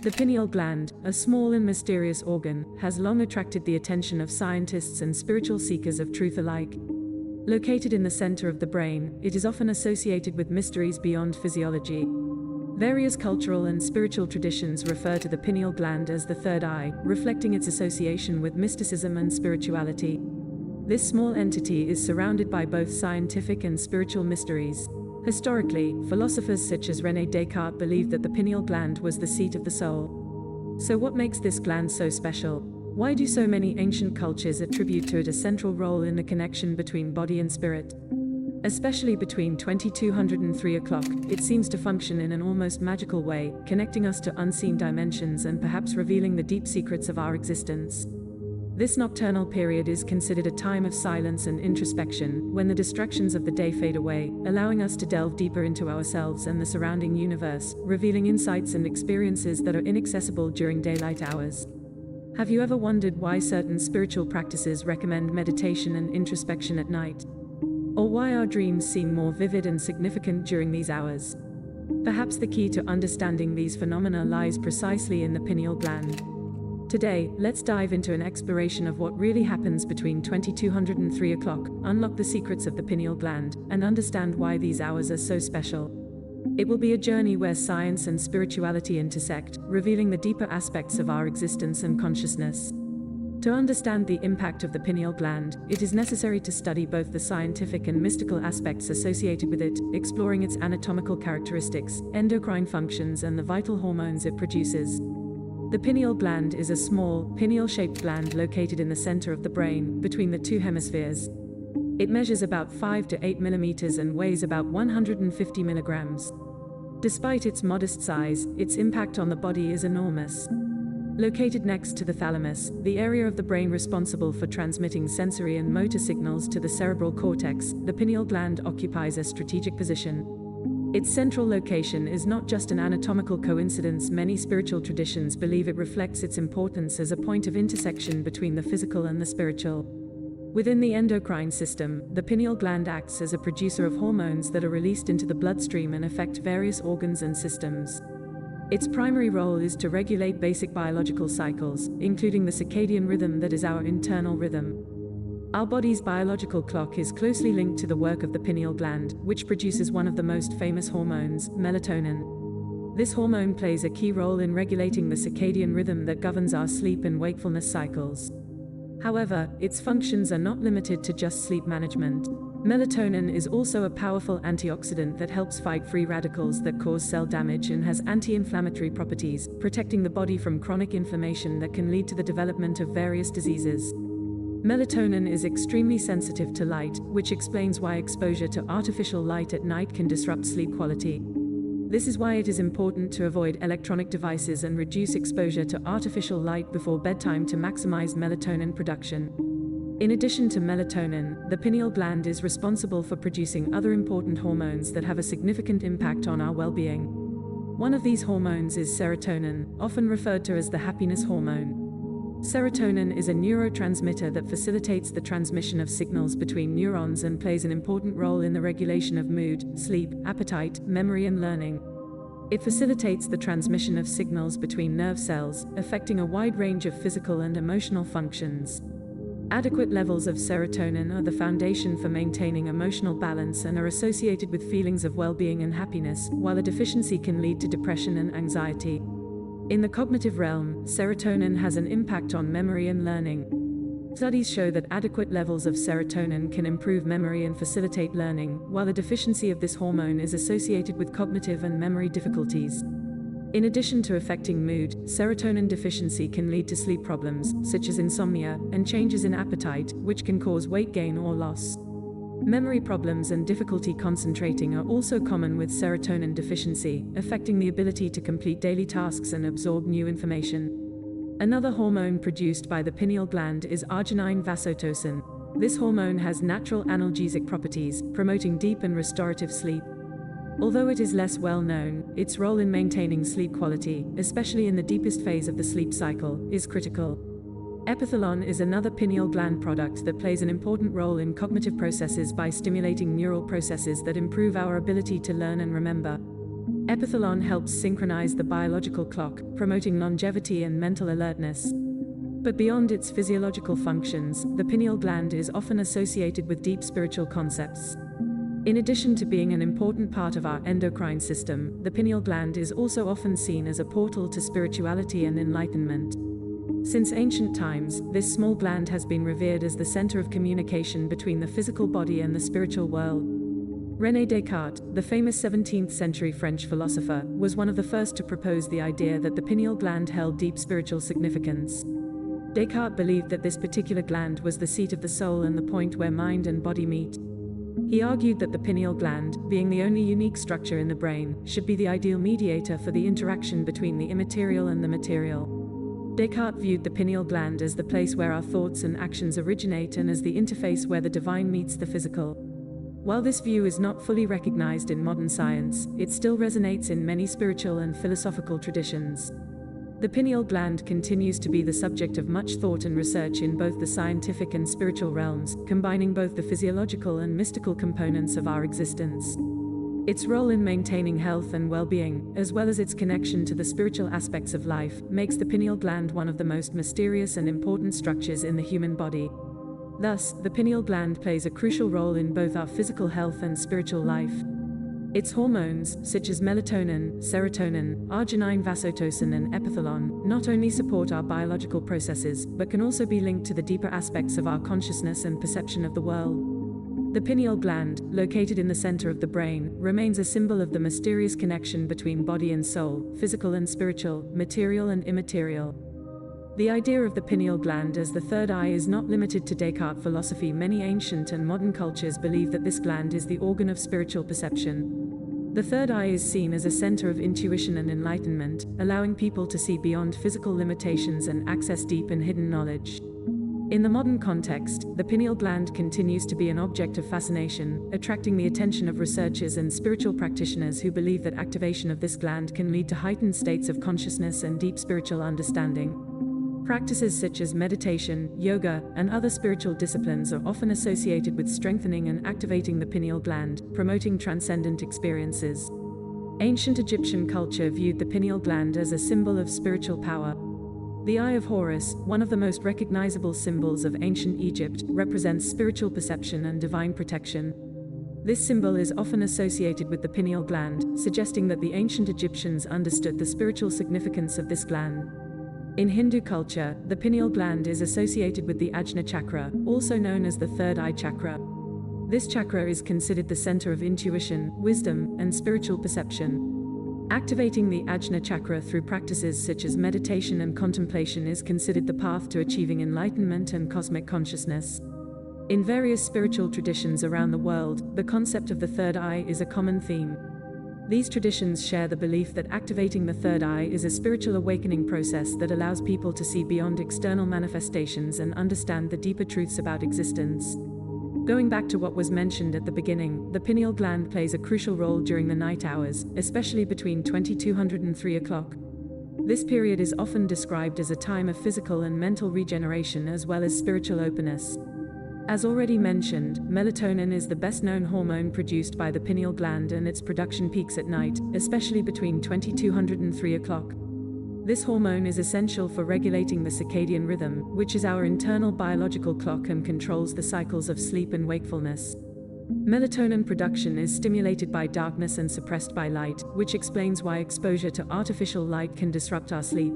The pineal gland, a small and mysterious organ, has long attracted the attention of scientists and spiritual seekers of truth alike. Located in the center of the brain, it is often associated with mysteries beyond physiology. Various cultural and spiritual traditions refer to the pineal gland as the third eye, reflecting its association with mysticism and spirituality. This small entity is surrounded by both scientific and spiritual mysteries. Historically, philosophers such as René Descartes believed that the pineal gland was the seat of the soul. So what makes this gland so special? Why do so many ancient cultures attribute to it a central role in the connection between body and spirit? Especially between 2200 and 3 o'clock, it seems to function in an almost magical way, connecting us to unseen dimensions and perhaps revealing the deep secrets of our existence. This nocturnal period is considered a time of silence and introspection, when the distractions of the day fade away, allowing us to delve deeper into ourselves and the surrounding universe, revealing insights and experiences that are inaccessible during daylight hours. Have you ever wondered why certain spiritual practices recommend meditation and introspection at night? Or why our dreams seem more vivid and significant during these hours? Perhaps the key to understanding these phenomena lies precisely in the pineal gland. Today, let's dive into an exploration of what really happens between 2200 and 3 o'clock, unlock the secrets of the pineal gland, and understand why these hours are so special. It will be a journey where science and spirituality intersect, revealing the deeper aspects of our existence and consciousness. To understand the impact of the pineal gland, it is necessary to study both the scientific and mystical aspects associated with it, exploring its anatomical characteristics, endocrine functions, and the vital hormones it produces. The pineal gland is a small, pineal-shaped gland located in the center of the brain, between the two hemispheres. It measures about 5 to 8 millimeters and weighs about 150 milligrams. Despite its modest size, its impact on the body is enormous. Located next to the thalamus, the area of the brain responsible for transmitting sensory and motor signals to the cerebral cortex, the pineal gland occupies a strategic position. Its central location is not just an anatomical coincidence. Many spiritual traditions believe it reflects its importance as a point of intersection between the physical and the spiritual. Within the endocrine system, the pineal gland acts as a producer of hormones that are released into the bloodstream and affect various organs and systems. Its primary role is to regulate basic biological cycles, including the circadian rhythm that is our internal rhythm. Our body's biological clock is closely linked to the work of the pineal gland, which produces one of the most famous hormones, melatonin. This hormone plays a key role in regulating the circadian rhythm that governs our sleep and wakefulness cycles. However, its functions are not limited to just sleep management. Melatonin is also a powerful antioxidant that helps fight free radicals that cause cell damage and has anti-inflammatory properties, protecting the body from chronic inflammation that can lead to the development of various diseases. Melatonin is extremely sensitive to light, which explains why exposure to artificial light at night can disrupt sleep quality. This is why it is important to avoid electronic devices and reduce exposure to artificial light before bedtime to maximize melatonin production. In addition to melatonin, the pineal gland is responsible for producing other important hormones that have a significant impact on our well-being. One of these hormones is serotonin, often referred to as the happiness hormone. Serotonin is a neurotransmitter that facilitates the transmission of signals between neurons and plays an important role in the regulation of mood, sleep, appetite, memory, and learning. It facilitates the transmission of signals between nerve cells, affecting a wide range of physical and emotional functions. Adequate levels of serotonin are the foundation for maintaining emotional balance and are associated with feelings of well-being and happiness, while a deficiency can lead to depression and anxiety. In the cognitive realm, serotonin has an impact on memory and learning. Studies show that adequate levels of serotonin can improve memory and facilitate learning, while a deficiency of this hormone is associated with cognitive and memory difficulties. In addition to affecting mood, serotonin deficiency can lead to sleep problems, such as insomnia, and changes in appetite, which can cause weight gain or loss. Memory problems and difficulty concentrating are also common with serotonin deficiency, affecting the ability to complete daily tasks and absorb new information. Another hormone produced by the pineal gland is arginine vasotocin. This hormone has natural analgesic properties, promoting deep and restorative sleep. Although it is less well known, its role in maintaining sleep quality, especially in the deepest phase of the sleep cycle, is critical. Epithalon is another pineal gland product that plays an important role in cognitive processes by stimulating neural processes that improve our ability to learn and remember. Epithalon helps synchronize the biological clock, promoting longevity and mental alertness. But beyond its physiological functions, the pineal gland is often associated with deep spiritual concepts. In addition to being an important part of our endocrine system, the pineal gland is also often seen as a portal to spirituality and enlightenment. Since ancient times, this small gland has been revered as the center of communication between the physical body and the spiritual world. René Descartes, the famous 17th-century French philosopher, was one of the first to propose the idea that the pineal gland held deep spiritual significance. Descartes believed that this particular gland was the seat of the soul and the point where mind and body meet. He argued that the pineal gland, being the only unique structure in the brain, should be the ideal mediator for the interaction between the immaterial and the material. Descartes viewed the pineal gland as the place where our thoughts and actions originate and as the interface where the divine meets the physical. While this view is not fully recognized in modern science, it still resonates in many spiritual and philosophical traditions. The pineal gland continues to be the subject of much thought and research in both the scientific and spiritual realms, combining both the physiological and mystical components of our existence. Its role in maintaining health and well-being, as well as its connection to the spiritual aspects of life, makes the pineal gland one of the most mysterious and important structures in the human body. Thus, the pineal gland plays a crucial role in both our physical health and spiritual life. Its hormones, such as melatonin, serotonin, arginine vasopressin and epithalon, not only support our biological processes, but can also be linked to the deeper aspects of our consciousness and perception of the world. The pineal gland, located in the center of the brain, remains a symbol of the mysterious connection between body and soul, physical and spiritual, material and immaterial. The idea of the pineal gland as the third eye is not limited to Descartes' philosophy. Many ancient and modern cultures believe that this gland is the organ of spiritual perception. The third eye is seen as a center of intuition and enlightenment, allowing people to see beyond physical limitations and access deep and hidden knowledge. In the modern context, the pineal gland continues to be an object of fascination, attracting the attention of researchers and spiritual practitioners who believe that activation of this gland can lead to heightened states of consciousness and deep spiritual understanding. Practices such as meditation, yoga, and other spiritual disciplines are often associated with strengthening and activating the pineal gland, promoting transcendent experiences. Ancient Egyptian culture viewed the pineal gland as a symbol of spiritual power. The Eye of Horus, one of the most recognizable symbols of ancient Egypt, represents spiritual perception and divine protection. This symbol is often associated with the pineal gland, suggesting that the ancient Egyptians understood the spiritual significance of this gland. In Hindu culture, the pineal gland is associated with the Ajna chakra, also known as the third eye chakra. This chakra is considered the center of intuition, wisdom, and spiritual perception. Activating the Ajna chakra through practices such as meditation and contemplation is considered the path to achieving enlightenment and cosmic consciousness. In various spiritual traditions around the world, the concept of the third eye is a common theme. These traditions share the belief that activating the third eye is a spiritual awakening process that allows people to see beyond external manifestations and understand the deeper truths about existence. Going back to what was mentioned at the beginning, the pineal gland plays a crucial role during the night hours, especially between 2200 and 3 o'clock. This period is often described as a time of physical and mental regeneration as well as spiritual openness. As already mentioned, melatonin is the best-known hormone produced by the pineal gland, and its production peaks at night, especially between 2200 and 3 o'clock. This hormone is essential for regulating the circadian rhythm, which is our internal biological clock and controls the cycles of sleep and wakefulness. Melatonin production is stimulated by darkness and suppressed by light, which explains why exposure to artificial light can disrupt our sleep.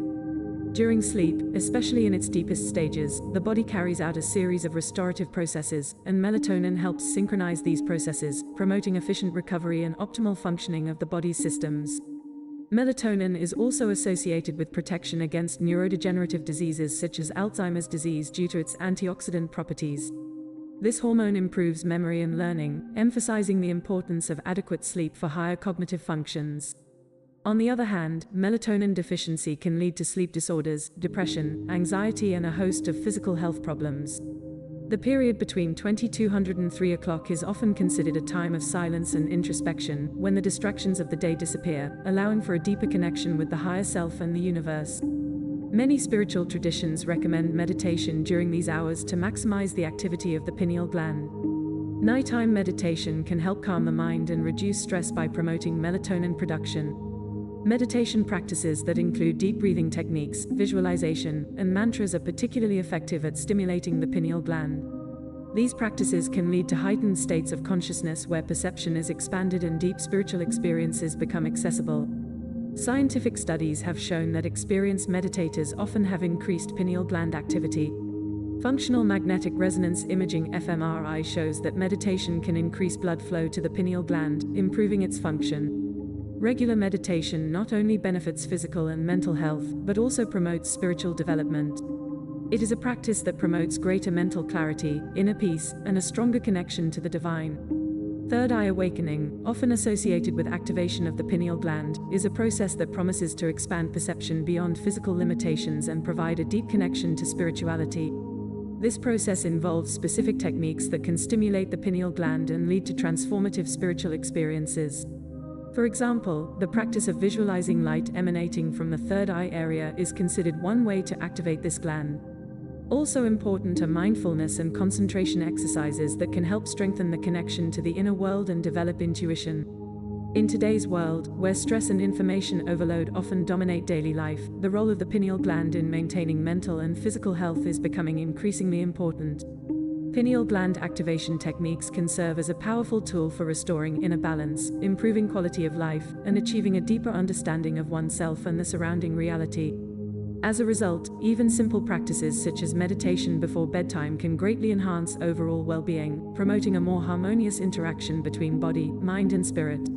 During sleep, especially in its deepest stages, the body carries out a series of restorative processes, and melatonin helps synchronize these processes, promoting efficient recovery and optimal functioning of the body's systems. Melatonin is also associated with protection against neurodegenerative diseases such as Alzheimer's disease due to its antioxidant properties. This hormone improves memory and learning, emphasizing the importance of adequate sleep for higher cognitive functions. On the other hand, melatonin deficiency can lead to sleep disorders, depression, anxiety, and a host of physical health problems. The period between 2200 and 3 o'clock is often considered a time of silence and introspection, when the distractions of the day disappear, allowing for a deeper connection with the higher self and the universe. Many spiritual traditions recommend meditation during these hours to maximize the activity of the pineal gland. Nighttime meditation can help calm the mind and reduce stress by promoting melatonin production. Meditation practices that include deep breathing techniques, visualization, and mantras are particularly effective at stimulating the pineal gland. These practices can lead to heightened states of consciousness where perception is expanded and deep spiritual experiences become accessible. Scientific studies have shown that experienced meditators often have increased pineal gland activity. Functional magnetic resonance imaging (fMRI) shows that meditation can increase blood flow to the pineal gland, improving its function. Regular meditation not only benefits physical and mental health, but also promotes spiritual development. It is a practice that promotes greater mental clarity, inner peace, and a stronger connection to the divine. Third eye awakening, often associated with activation of the pineal gland, is a process that promises to expand perception beyond physical limitations and provide a deep connection to spirituality. This process involves specific techniques that can stimulate the pineal gland and lead to transformative spiritual experiences. For example, the practice of visualizing light emanating from the third eye area is considered one way to activate this gland. Also important are mindfulness and concentration exercises that can help strengthen the connection to the inner world and develop intuition. In today's world, where stress and information overload often dominate daily life, the role of the pineal gland in maintaining mental and physical health is becoming increasingly important. Pineal gland activation techniques can serve as a powerful tool for restoring inner balance, improving quality of life, and achieving a deeper understanding of oneself and the surrounding reality. As a result, even simple practices such as meditation before bedtime can greatly enhance overall well-being, promoting a more harmonious interaction between body, mind, and spirit.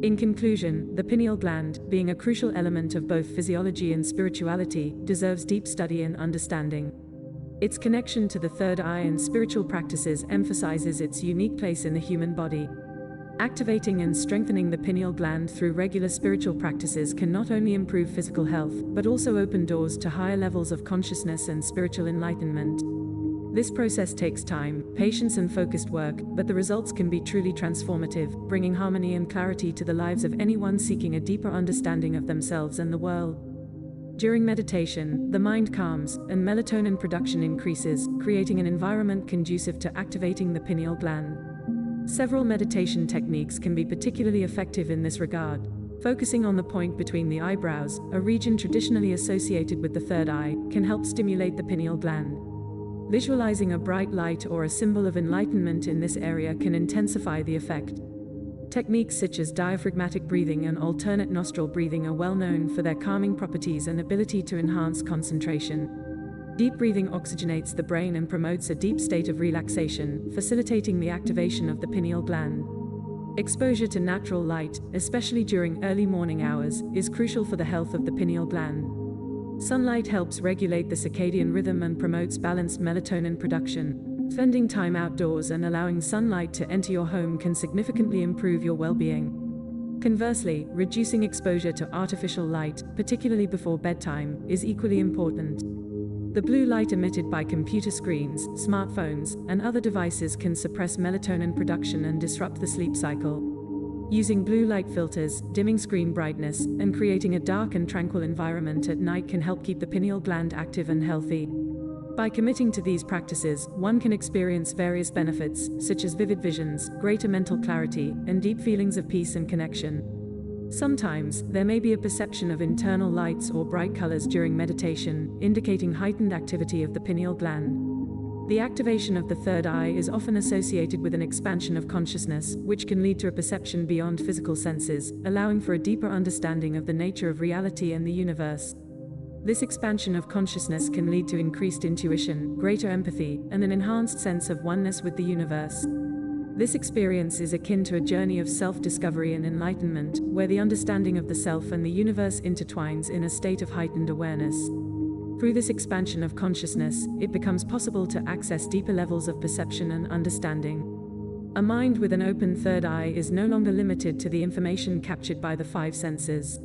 In conclusion, the pineal gland, being a crucial element of both physiology and spirituality, deserves deep study and understanding. Its connection to the third eye and spiritual practices emphasizes its unique place in the human body. Activating and strengthening the pineal gland through regular spiritual practices can not only improve physical health, but also open doors to higher levels of consciousness and spiritual enlightenment. This process takes time, patience, and focused work, but the results can be truly transformative, bringing harmony and clarity to the lives of anyone seeking a deeper understanding of themselves and the world. During meditation, the mind calms, and melatonin production increases, creating an environment conducive to activating the pineal gland. Several meditation techniques can be particularly effective in this regard. Focusing on the point between the eyebrows, a region traditionally associated with the third eye, can help stimulate the pineal gland. Visualizing a bright light or a symbol of enlightenment in this area can intensify the effect. Techniques such as diaphragmatic breathing and alternate nostril breathing are well known for their calming properties and ability to enhance concentration. Deep breathing oxygenates the brain and promotes a deep state of relaxation, facilitating the activation of the pineal gland. Exposure to natural light, especially during early morning hours, is crucial for the health of the pineal gland. Sunlight helps regulate the circadian rhythm and promotes balanced melatonin production. Spending time outdoors and allowing sunlight to enter your home can significantly improve your well-being. Conversely, reducing exposure to artificial light, particularly before bedtime, is equally important. The blue light emitted by computer screens, smartphones, and other devices can suppress melatonin production and disrupt the sleep cycle. Using blue light filters, dimming screen brightness, and creating a dark and tranquil environment at night can help keep the pineal gland active and healthy. By committing to these practices, one can experience various benefits, such as vivid visions, greater mental clarity, and deep feelings of peace and connection. Sometimes, there may be a perception of internal lights or bright colors during meditation, indicating heightened activity of the pineal gland. The activation of the third eye is often associated with an expansion of consciousness, which can lead to a perception beyond physical senses, allowing for a deeper understanding of the nature of reality and the universe. This expansion of consciousness can lead to increased intuition, greater empathy, and an enhanced sense of oneness with the universe. This experience is akin to a journey of self-discovery and enlightenment, where the understanding of the self and the universe intertwines in a state of heightened awareness. Through this expansion of consciousness, it becomes possible to access deeper levels of perception and understanding. A mind with an open third eye is no longer limited to the information captured by the five senses.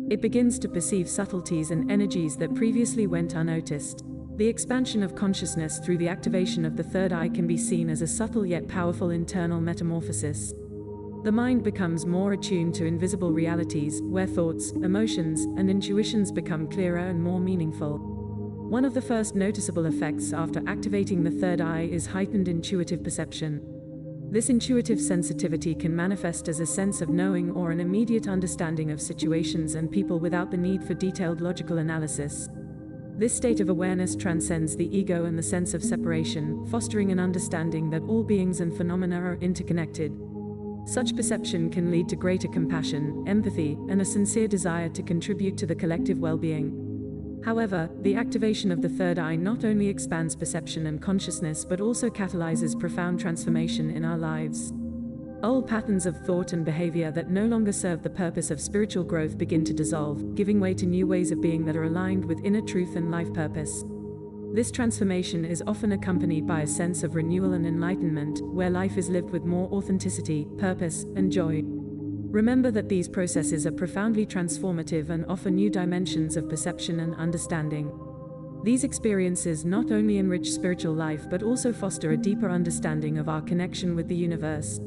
It begins to perceive subtleties and energies that previously went unnoticed. The expansion of consciousness through the activation of the third eye can be seen as a subtle yet powerful internal metamorphosis. The mind becomes more attuned to invisible realities, where thoughts, emotions, and intuitions become clearer and more meaningful. One of the first noticeable effects after activating the third eye is heightened intuitive perception. This intuitive sensitivity can manifest as a sense of knowing or an immediate understanding of situations and people without the need for detailed logical analysis. This state of awareness transcends the ego and the sense of separation, fostering an understanding that all beings and phenomena are interconnected. Such perception can lead to greater compassion, empathy, and a sincere desire to contribute to the collective well-being. However, the activation of the third eye not only expands perception and consciousness but also catalyzes profound transformation in our lives. Old patterns of thought and behavior that no longer serve the purpose of spiritual growth begin to dissolve, giving way to new ways of being that are aligned with inner truth and life purpose. This transformation is often accompanied by a sense of renewal and enlightenment, where life is lived with more authenticity, purpose, and joy. Remember that these processes are profoundly transformative and offer new dimensions of perception and understanding. These experiences not only enrich spiritual life but also foster a deeper understanding of our connection with the universe.